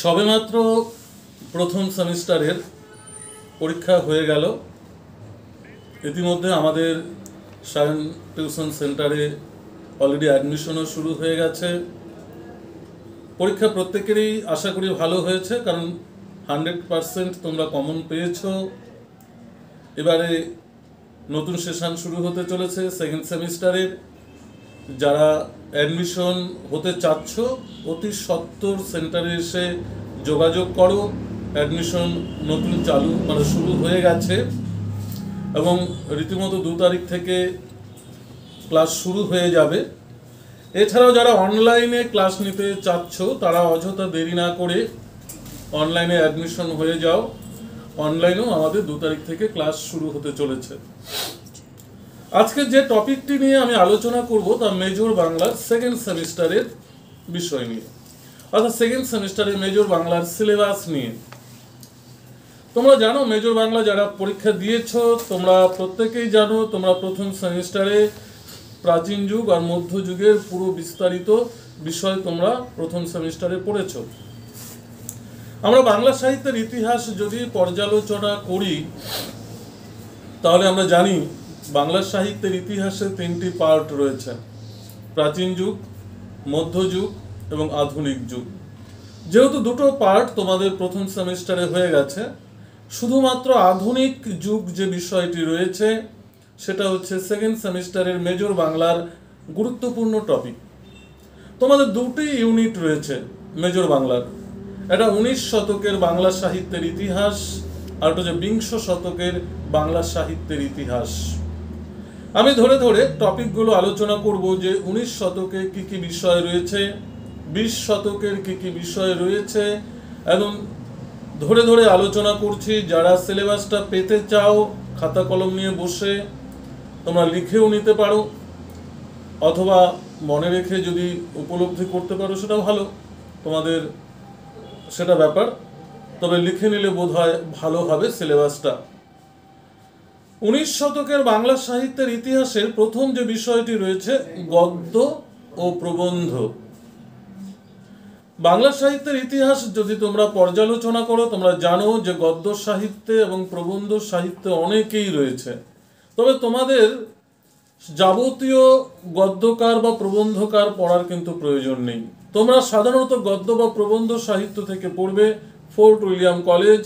সবেমাত্র প্রথম সেমিস্টারের পরীক্ষা হয়ে গেল। ইতিমধ্যে আমাদের সায়ন টিউশন সেন্টারে অলরেডি অ্যাডমিশনও শুরু হয়ে গেছে। পরীক্ষা প্রত্যেকেরই আশা করি ভালো হয়েছে, কারণ 100% তোমরা কমন পেয়েছো। এবারে নতুন সেশন শুরু হতে চলেছে সেকেন্ড সেমিস্টারের। যারা অ্যাডমিশন হতে চাচ্ছ অতি সত্বর সেন্টারে এসে যোগাযোগ করো। অ্যাডমিশন নতুন শুরু হয়ে গেছে এবং রীতিমতো 2 তারিখ থেকে ক্লাস শুরু হয়ে যাবে। এছাড়াও যারা অনলাইনে ক্লাস নিতে চাচ্ছ তারা অযথা দেরি না করে অনলাইনে অ্যাডমিশন হয়ে যাও। অনলাইনেও আমাদের 2 তারিখ থেকে ক্লাস শুরু হতে চলেছে। আজকে যে টপিকটি নিয়ে আমি আলোচনা করব তা মেজর বাংলার সেকেন্ড সেমিস্টারের বিষয় নিয়ে, অর্থাৎ সেকেন্ড সেমিস্টারের মেজর বাংলার সিলেবাস নিয়ে। তোমরা জানো মেজর বাংলা যারা পরীক্ষা দিয়েছো তোমরা প্রত্যেকেই জানো, তোমরা প্রথম সেমিস্টারে প্রাচীন যুগ আর মধ্যযুগের পুরো বিস্তারিত বিষয় তোমরা প্রথম সেমিস্টারে পড়েছো। আমরা বাংলা সাহিত্যের ইতিহাস যদি পর্যালোচনা করি তাহলে আমরা জানি বাংলা সাহিত্যের ইতিহাসে 3টি পার্ট রয়েছে: প্রাচীন যুগ, মধ্যযুগ এবং আধুনিক যুগ। যেহেতু 2টো পার্ট তোমাদের প্রথম সেমিস্টারে হয়ে গেছে, শুধুমাত্র আধুনিক যুগ যে বিষয়টি রয়েছে সেটা হচ্ছে সেকেন্ড সেমিস্টারের মেজর বাংলার গুরুত্বপূর্ণ টপিক। তোমাদের 2টি ইউনিট রয়েছে মেজর বাংলার। এটা 19 শতকের বাংলা সাহিত্যের ইতিহাস, আর এটা হচ্ছে 20 শতকের বাংলা সাহিত্যের ইতিহাস। আমি ধরে ধরে টপিকগুলো আলোচনা করব যে 19 শতকে কি কি বিষয় রয়েছে, 20 শতকের কি কি বিষয় রয়েছে, এবং ধরে ধরে আলোচনা করছি। যারা সিলেবাসটা পেতে চাও খাতা কলম নিয়ে বসে তোমরা লিখেও নিতে পারো, অথবা মনে রেখে যদি উপলব্ধি করতে পারো সেটা ভালো, তোমাদের সেটা ব্যাপার। তবে লিখে নিলে বোধহয় ভালো হবে সিলেবাসটা। 19 শতকের বাংলা সাহিত্যের ইতিহাসের প্রথম যে বিষয়টি রয়েছে গদ্য ও প্রবন্ধ। বাংলা সাহিত্যের ইতিহাস যদি তোমরা পর্যালোচনা করো তোমরা জানো যে গদ্য সাহিত্যে এবং প্রবন্ধ সাহিত্যে অনেকেই রয়েছে। তবে তোমাদের যাবতীয় গদ্যকার বা প্রবন্ধকার পড়ার কিন্তু প্রয়োজন নেই। তোমরা সাধারণত গদ্য বা প্রবন্ধ সাহিত্য থেকে পড়বে ফোর্ট উইলিয়াম কলেজ,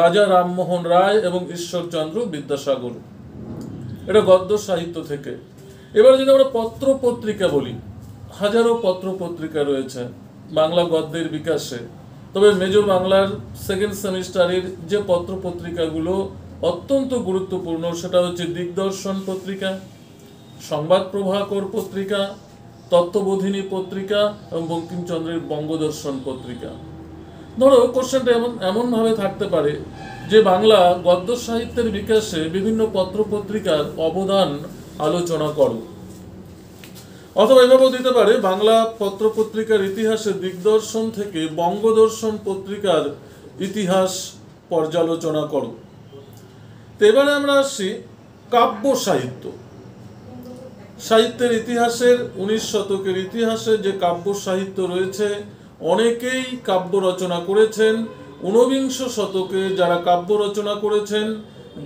রাজা রামমোহন রায় এবং ঈশ্বরচন্দ্র বিদ্যাসাগর। এটা গদ্য সাহিত্য থেকে। এবার যদি আমরা পত্র পত্রিকা বলি, হাজারো পত্র পত্রিকা রয়েছে বাংলা গদ্যের বিকাশে। তবে মেজর বাংলার সেকেন্ড সেমিস্টারের যে পত্র পত্রিকাগুলো অত্যন্ত গুরুত্বপূর্ণ সেটা হচ্ছে দিগদর্শন পত্রিকা, সংবাদ প্রভাকর পত্রিকা, তত্ত্ববোধিনী পত্রিকা এবং বঙ্কিমচন্দ্রের বঙ্গদর্শন পত্রিকা। ধরো কোশ্চেনটা এমনভাবে থাকতে পারে যে বাংলা গদ্য সাহিত্যের বিকাশে বিভিন্ন পত্র পত্রিকার অবদান আলোচনা করো, অথবা এভাবেও দিতে পারে বাংলা পত্র পত্রিকার ইতিহাসে দিগদর্শন থেকে বঙ্গদর্শন পত্রিকার ইতিহাস পর্যালোচনা করো। তো এবারে আমরা আসছি কাব্য সাহিত্য। সাহিত্যের ইতিহাসের 19 শতকের ইতিহাসে যে কাব্য সাহিত্য রয়েছে, অনেকেই কাব্য রচনা করেছেন। 19 শতকে যারা কাব্য রচনা করেছেন,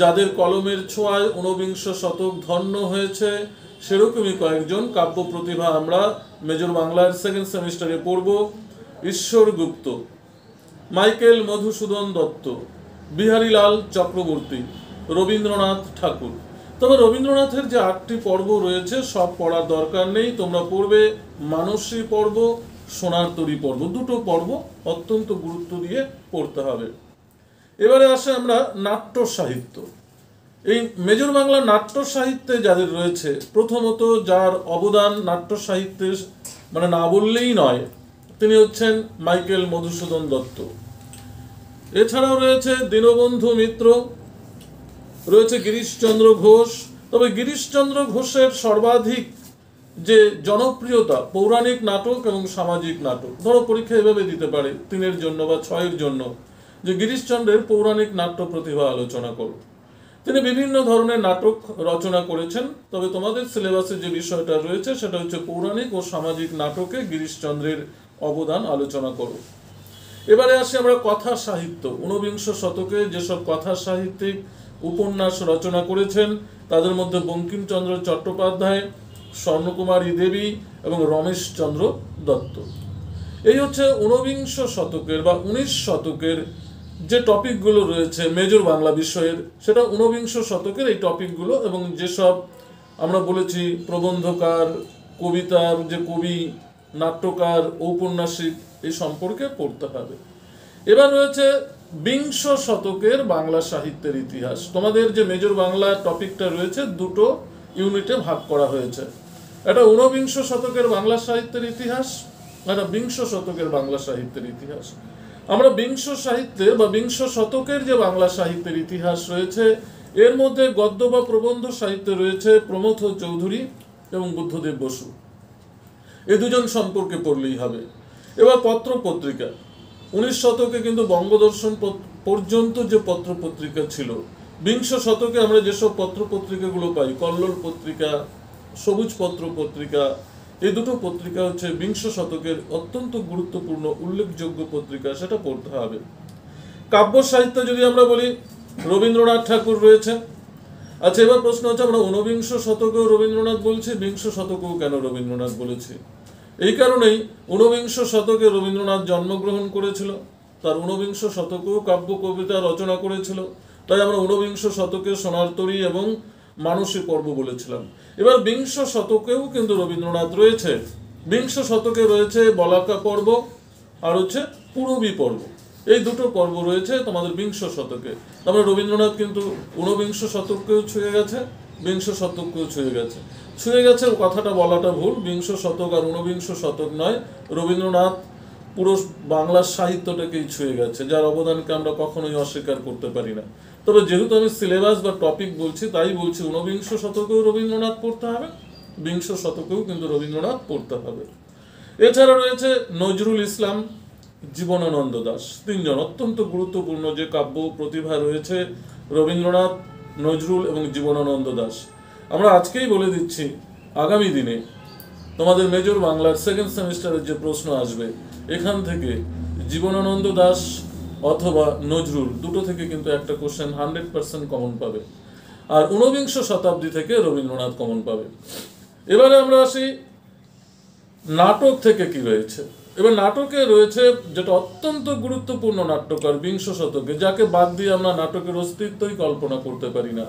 যাদের কলমের ছোঁয়ায় 19 শতক ধন্য হয়েছে, সেরকমই কয়েকজন কাব্য প্রতিভা আমরা মেজর বাংলার সেকেন্ড সেমিস্টারে পড়ব। ঈশ্বর গুপ্ত, মাইকেল মধুসূদন দত্ত, বিহারীলাল চক্রবর্তী, রবীন্দ্রনাথ ঠাকুর। তবে রবীন্দ্রনাথের যে 8টি পর্ব রয়েছে সব পড়ার দরকার নেই। তোমরা পড়বে মানসী পর্ব, সোনার তরী পর্ব। 2টো পর্ব অত্যন্ত গুরুত্ব দিয়ে পড়তে হবে। এবারে আসে আমরা নাট্য সাহিত্য। এই মেজর বাংলা নাট্য সাহিত্যে যাদের রয়েছে, প্রথমত যার অবদান নাট্য সাহিত্যে না বললেই নয়, তিনি হচ্ছেন মাইকেল মধুসূদন দত্ত। এছাড়াও রয়েছে দীনবন্ধু মিত্র, রয়েছে গিরিশচন্দ্র ঘোষ। তবে গিরিশচন্দ্র ঘোষের সর্বাধিক যে জনপ্রিয়তা পৌরাণিক নাটক এবং সামাজিক নাটক। ধরো পরীক্ষা এভাবে দিতে পারে 3-এর জন্য বা 6-এর জন্য যে গিরিশচন্দ্রের পৌরাণিক নাট্য প্রতিভা আলোচনা করো। তিনি বিভিন্ন ধরনের নাটক রচনা করেছেন। তবে তোমাদের সিলেবাসে যে বিষয়টা রয়েছে সেটা হচ্ছে পৌরাণিক ও সামাজিক নাটকে গিরিশচন্দ্রের অবদান আলোচনা করো। এবারে আসি আমরা কথা সাহিত্য। ঊনবিংশ শতকে যেসব কথা সাহিত্যিক উপন্যাস রচনা করেছেন তাদের মধ্যে বঙ্কিমচন্দ্র চট্টোপাধ্যায়, স্বর্ণকুমারী দেবী এবং রমেশচন্দ্র দত্ত। এই হচ্ছে ঊনবিংশ শতকের বা 19 শতকের যে টপিকগুলো রয়েছে মেজর বাংলা বিষয়ের, সেটা ঊনবিংশ শতকের এই টপিকগুলো। এবং যেসব আমরা বলেছি প্রবন্ধকার, কবিতার যে কবি, নাট্যকার, ঔপন্যাসিক, এই সম্পর্কে পড়তে হবে। এবার রয়েছে বিংশ শতকের বাংলা সাহিত্যের ইতিহাস। তোমাদের যে মেজর বাংলা টপিকটা রয়েছে দুটো ইউনিটে ভাগ করা হয়েছে, এটা ঊনবিংশ শতকের বাংলা সাহিত্যের ইতিহাস, এটা বিংশ শতকের বাংলা সাহিত্যের ইতিহাস। আমরা বিংশ সাহিত্যের বা বিংশ শতকের যে বাংলা সাহিত্যের ইতিহাস রয়েছে এর মধ্যে গদ্য বা প্রবন্ধ সাহিত্যে রয়েছে প্রমথ চৌধুরী এবং বুদ্ধদেব বসু, এই দুজন সম্পর্কে পড়লেই হবে। এবার পত্র পত্রিকা, 19 শতকে কিন্তু বঙ্গদর্শন পর্যন্ত যে পত্র পত্রিকা ছিল, বিংশ শতকে আমরা যেসব পত্র পত্রিকাগুলো পাই, কল্লোল পত্রিকা, সবুজ পত্র পত্রিকা, এই দুটো পত্রিকা হচ্ছে বিংশ শতকের অত্যন্ত গুরুত্বপূর্ণ উল্লেখযোগ্য পত্রিকা, সেটা পড়তে হবে। কাব্য সাহিত্য যদি আমরা বলি, রবীন্দ্রনাথ ঠাকুর রয়েছে। আচ্ছা, এবার প্রশ্ন হচ্ছে আমরা ঊনবিংশ শতকেও রবীন্দ্রনাথ বলছি, বিংশ শতকেও কেন রবীন্দ্রনাথ বলেছি? এই কারণেই ঊনবিংশ শতকে রবীন্দ্রনাথ জন্মগ্রহণ করেছিল, তার ঊনবিংশ শতকেও কাব্য কবিতা রচনা করেছিল, তাই আমরা ঊনবিংশ শতকে সোনার তরী এবং মানসী পর্ব বলেছিলাম। এবার বিংশ শতকেও কিন্তু রবীন্দ্রনাথ রয়েছে। বিংশ শতকে রয়েছে বলাকা পর্ব আর হচ্ছে পূরবী পর্ব, এই দুটো পর্ব রয়েছে তোমাদের বিংশ শতকে। তারপরে রবীন্দ্রনাথ কিন্তু ঊনবিংশ শতককেও ছুঁয়ে গেছে, বিংশ শতককেও ছুঁয়ে গেছে। ছুঁয়ে গেছে কথাটা বলাটা ভুল, বিংশ শতক আর ঊনবিংশ শতক নয়, রবীন্দ্রনাথ পুরো বাংলা সাহিত্যটাকেই ছুঁয়ে গেছে, যার অবদানকে আমরা কখনোই অস্বীকার করতে পারি না। তবে যেহেতু আমি সিলেবাস বা টপিক বলছি তাই বলছি ঊনবিংশ শতকেও রবীন্দ্রনাথ পড়তে হবে, বিংশ শতকেও কিন্তু রবীন্দ্রনাথ পড়তে হবে। এছাড়া রয়েছে নজরুল ইসলাম, জীবনানন্দ দাশ, তিনজন অত্যন্ত গুরুত্বপূর্ণ যে কাব্য প্রতিভা রয়েছে রবীন্দ্রনাথ, নজরুল এবং জীবনানন্দ দাশ। আমরা আজকেই বলে দিচ্ছি আগামী দিনে তোমাদের মেজর বাংলার সেকেন্ড সেমিস্টারের যে প্রশ্ন আসবে এখান থেকে জীবনানন্দ দাশ অথবা নজরুল দুটো থেকে কিন্তু একটা কোশ্চেন 100% কমন পাবে, আর ঊনবিংশ শতাব্দী থেকে রবীন্দ্রনাথ কমন পাবে। এবারে আমরা আসি নাটক থেকে কি রয়েছে। এবার নাটকে রয়েছে যেটা অত্যন্ত গুরুত্বপূর্ণ নাট্যকার বিংশ শতকে, যাকে বাদ দিয়ে আমরা নাটকের অস্তিত্বই কল্পনা করতে পারি না,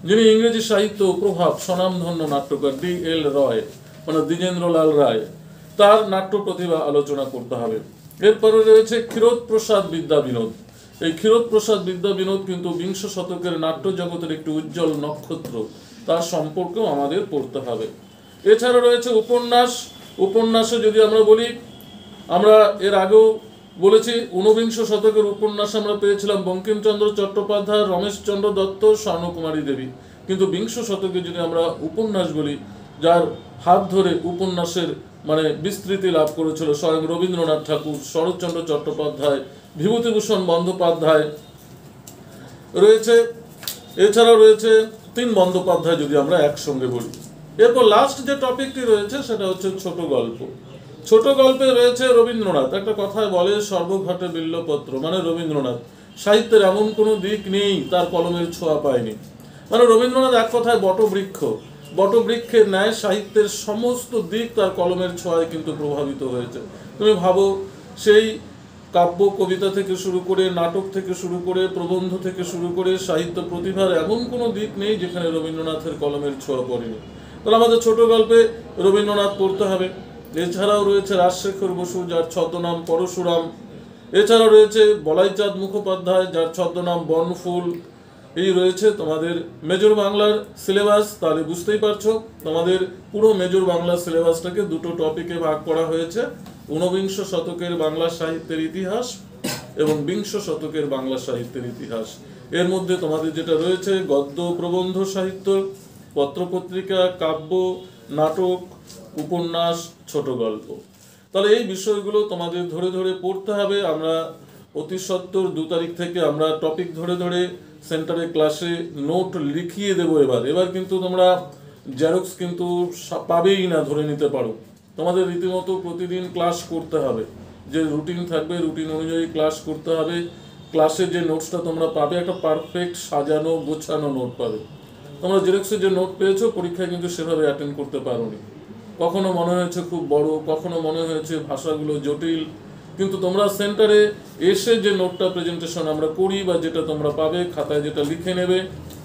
যিনি ইংরেজি সাহিত্য প্রভাব স্বনামধন্য নাট্যকার D.L. রয়, মানে দ্বিজেন্দ্রলাল রায়, তার নাট্য প্রতিভা আলোচনা করতে হবে। এরপরে রয়েছে ক্ষীরোদ প্রসাদ বিদ্যা বিনোদ। এই ক্ষীরোদ প্রসাদ বিদ্যা বিনোদ কিন্তু বিংশ শতকের নাট্য জগতের একটি উজ্জ্বল নক্ষত্র, তার সম্পর্কেও আমাদের পড়তে হবে। এছাড়া রয়েছে উপন্যাস। উপন্যাসে যদি আমরা বলি, আমরা এর আগেও বলেছি ঊনবিংশ শতকের উপন্যাস আমরা পেয়েছিলাম বঙ্কিমচন্দ্র চট্টোপাধ্যায়, রমেশচন্দ্র দত্ত, স্বর্ণকুমারী দেবী। কিন্তু বিংশ শতকে যদি আমরা উপন্যাস বলি, যার হাত ধরে উপন্যাসের মানে বিস্তৃতি লাভ করেছিল স্বয়ং রবীন্দ্রনাথ ঠাকুর, শরৎচন্দ্র চট্টোপাধ্যায়, বিভূতিভূষণ বন্দ্যোপাধ্যায় রয়েছে। এছাড়াও রয়েছে 3 বন্দ্যোপাধ্যায় যদি আমরা একসঙ্গে বলি। এরপর লাস্ট যে টপিকটি রয়েছে সেটা হচ্ছে ছোট গল্প। ছোট গল্পে রয়েছে রবীন্দ্রনাথ। একটা কথায় বলে সর্বঘটে বিল্লপত্র, মানে রবীন্দ্রনাথ সাহিত্যের এমন কোনো দিক নেই তার কলমের ছোঁয়া পায়নি। মানে রবীন্দ্রনাথ এক কথায় বটবৃক্ষ, বটবৃক্ষের ন্যায় সাহিত্যের সমস্ত দিক তার কলমের ছোঁয়ায় কিন্তু প্রভাবিত হয়েছে। তুমি ভাবো, সেই কাব্য কবিতা থেকে শুরু করে, নাটক থেকে শুরু করে, প্রবন্ধ থেকে শুরু করে সাহিত্য প্রতিভার এমন কোনো দিক নেই যেখানে রবীন্দ্রনাথের কলমের ছোঁয়া পড়েনি। তাহলে আমাদের ছোট গল্পে রবীন্দ্রনাথ পড়তে হবে। এছাড়াও রয়েছে রাজশেখর বসু, যার ছদ্মনাম পরশুরাম। এছাড়াও রয়েছে বলাইচাঁদ মুখোপাধ্যায়, যার ছদ্মনাম বনফুল। এই রয়েছে তোমাদের মেজর বাংলার সিলেবাস। তাহলে বুঝতেই পারছো তোমাদের পুরো মেজর বাংলার সিলেবাসটাকে দুটো টপিকে ভাগ করা হয়েছে, ঊনবিংশ শতকের বাংলা সাহিত্যের ইতিহাস এবং বিংশ শতকের বাংলা সাহিত্যের ইতিহাস। এর মধ্যে তোমাদের যেটা রয়েছে গদ্য প্রবন্ধ সাহিত্য, পত্রপত্রিকা, কাব্য, নাটক, উপন্যাস, ছোট গল্প। তাহলে এই বিষয়গুলো তোমাদের ধরে ধরে পড়তে হবে। আমরা অতি সত্বর 2 তারিখ থেকে আমরা টপিক ধরে ধরে সেন্টারে ক্লাসে নোট লিখিয়ে দেবো। এবার কিন্তু তোমরা জেরক্স কিন্তু পাবেই না, ধরে নিতে পারো। তোমাদের রীতিমতো প্রতিদিন ক্লাস করতে হবে। যে রুটিন থাকবে, রুটিন অনুযায়ী ক্লাস করতে হবে। ক্লাসের যে নোটসটা তোমরা পাবে, একটা পারফেক্ট সাজানো গোছানো নোট পাবে। তোমরা জেরক্সের যে নোট পেয়েছো, পরীক্ষায় কিন্তু সেভাবে অ্যাটেন্ড করতে পারোনি। কখনো মনে হয়েছে খুব বড়, কখনো মনে হয়েছে ভাষাগুলো জটিল, কিন্তু তোমরা সেন্টারে এসে যে নোটটা প্রেজেন্টেশন আমরা করি বা যেটা তোমরা পাবে খাতায়, যেটা লিখে নেবে,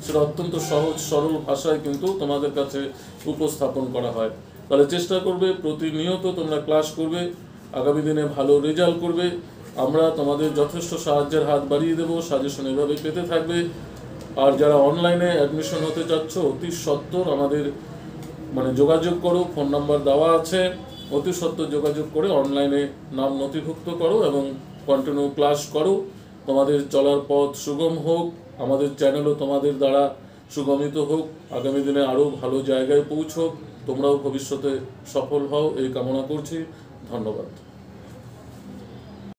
সেটা অত্যন্ত সহজ সরল ভাষায় কিন্তু তোমাদের কাছে উপস্থাপন করা হয়। তাহলে চেষ্টা করবে প্রতিনিয়ত তোমরা ক্লাস করবে, আগামী দিনে ভালো রেজাল্ট করবে। আমরা তোমাদের যথেষ্ট সাহায্যের হাত বাড়িয়ে দেবো, সাজেশন এভাবে পেতে থাকবে। আর যারা অনলাইনে অ্যাডমিশন হতে চাচ্ছ, অতি সত্বর আমাদের যোগাযোগ করো, ফোন নাম্বার দেওয়া আছে, অতি সত্বর যোগাযোগ করে অনলাইনে নাম নথিভুক্ত করো এবং কন্টিনিউ ক্লাস করো। তোমাদের চলার পথ সুগম হোক, আমাদের চ্যানেলও তোমাদের দ্বারা সুগমিত হোক, আগামী দিনে আরও ভালো জায়গায় পৌঁছোক, তোমরাও ভবিষ্যতে সফল হও এই কামনা করছি। ধন্যবাদ।